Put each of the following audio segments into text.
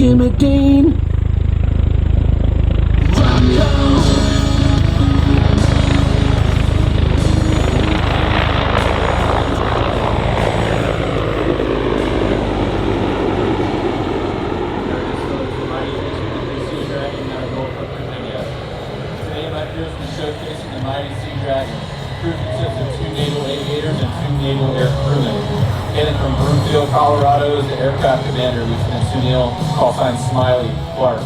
Jimmy Dean. Showcasing the mighty Sea Dragon. Crew consists of 2 naval aviators and 2 naval air crewmen. Hailing from Broomfield, Colorado is the aircraft commander, Lieutenant Sunil, call sign Smiley Clark.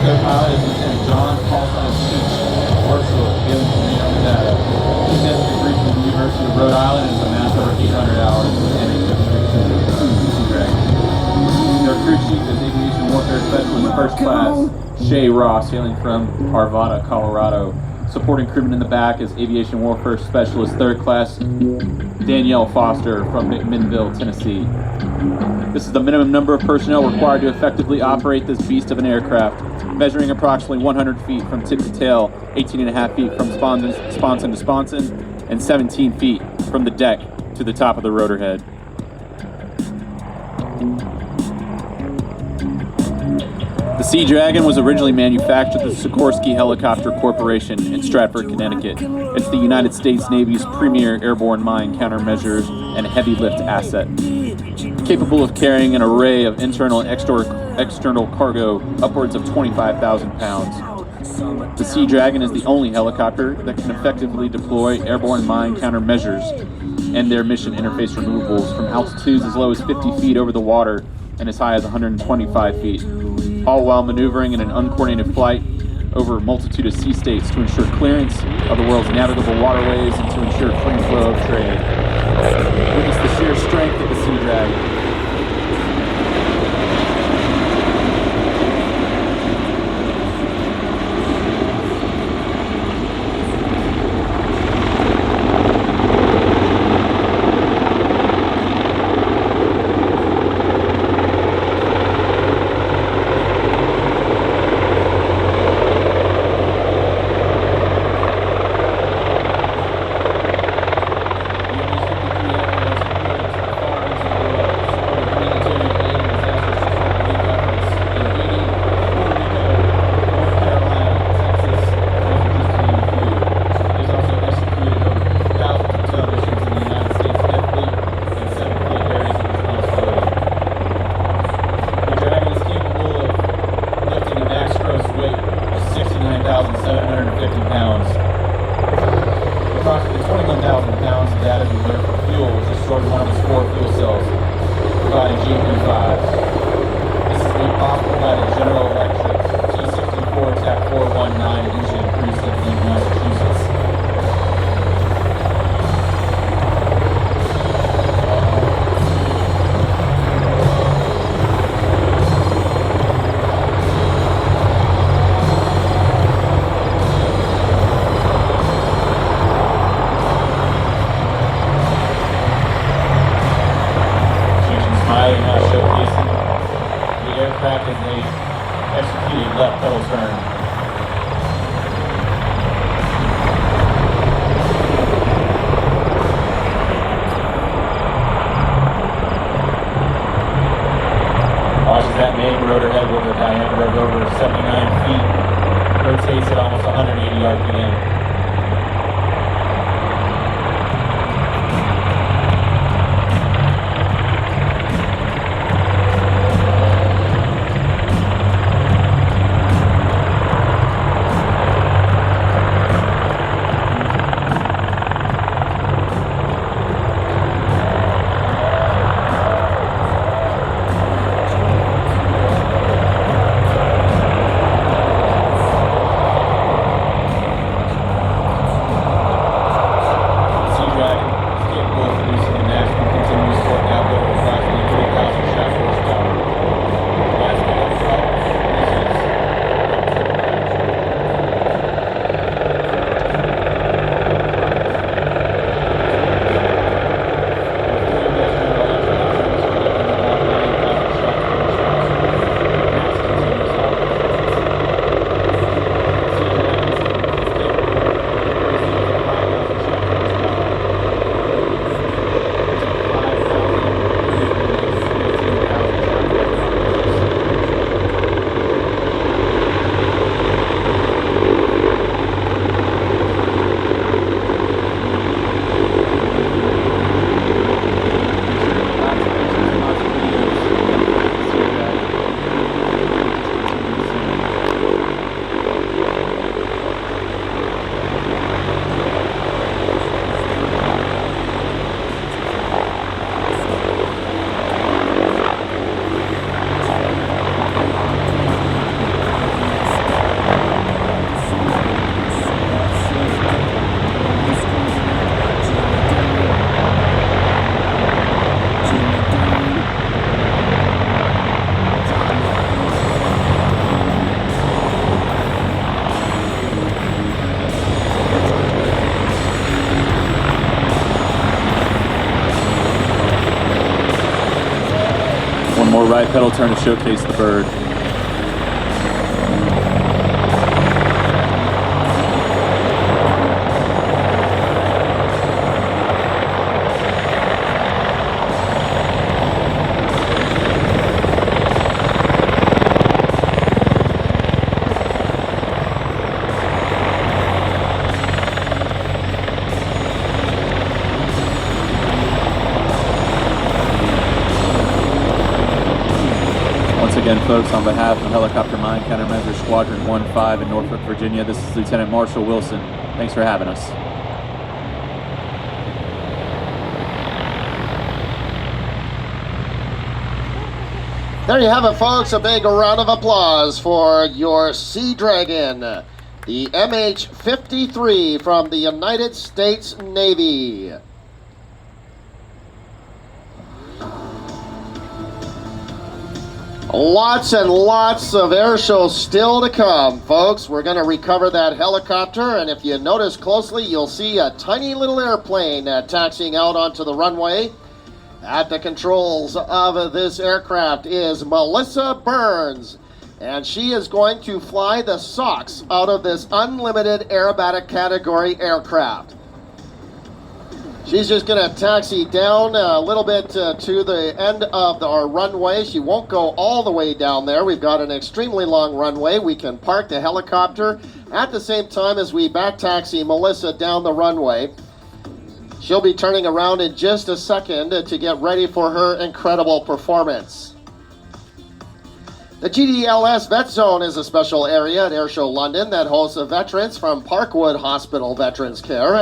Co-pilot is Lieutenant John, call sign Cheech, Worship, hailing from Reno, Nevada. He's got a degree from the University of Rhode Island and has amassed over 800 hours with MH-53E Sea Dragon. Their crew chief is Aviation Warfare Specialist First Class Shay Ross, hailing from Arvada, Colorado. Supporting crewmen in the back is Aviation Warfare Specialist Third Class Danielle Foster from McMinnville, Tennessee. This is the minimum number of personnel required to effectively operate this beast of an aircraft, measuring approximately 100 feet from tip to tail, 18.5 feet from sponson to sponson, and 17 feet from the deck to the top of the rotor head. The Sea Dragon was originally manufactured at the Sikorsky Helicopter Corporation in Stratford, Connecticut. It's the United States Navy's premier airborne mine countermeasures and heavy lift asset. Capable of carrying an array of internal and external cargo upwards of 25,000 pounds. The Sea Dragon is the only helicopter that can effectively deploy airborne mine countermeasures and their mission interface removables from altitudes as low as 50 feet over the water and as high as 125 feet, all while maneuvering in an uncoordinated flight over a multitude of sea states to ensure clearance of the world's navigable waterways and to ensure free flow of trade. Witness the sheer strength of the Sea Dragon. Approximately 21,000 pounds of data reserved for fuel, which is stored in one of its 4 fuel cells, providing GP5. This is made possible by the General Electric T64 TAC 419 engine produced in Lincoln, Massachusetts. Now showcasing the aircraft as they executed left pedal turn. Watch as that main rotor head with a diameter of over 79 feet rotates at almost 180 RPM. side pedal turn to showcase the bird. Again, folks, on behalf of Helicopter Mine Countermeasure Squadron 1-5 in Norfolk, Virginia, this is Lieutenant Marshal Wilson. Thanks for having us. There you have it, folks. A big round of applause for your Sea Dragon, the MH-53 from the United States Navy. Lots and lots of air shows still to come, folks. We're going to recover that helicopter, and if you notice closely, you'll see a tiny little airplane taxiing out onto the runway. At the controls of this aircraft is Melissa Burns, and she is going to fly the socks out of this unlimited aerobatic category aircraft. She's just going to taxi down a little bit to the end of our runway. She won't go all the way down there. We've got an extremely long runway. We can park the helicopter at the same time as we back taxi Melissa down the runway. She'll be turning around in just a second to get ready for her incredible performance. The GDLS Vet Zone is a special area at Airshow London that hosts veterans from Parkwood Hospital Veterans Care.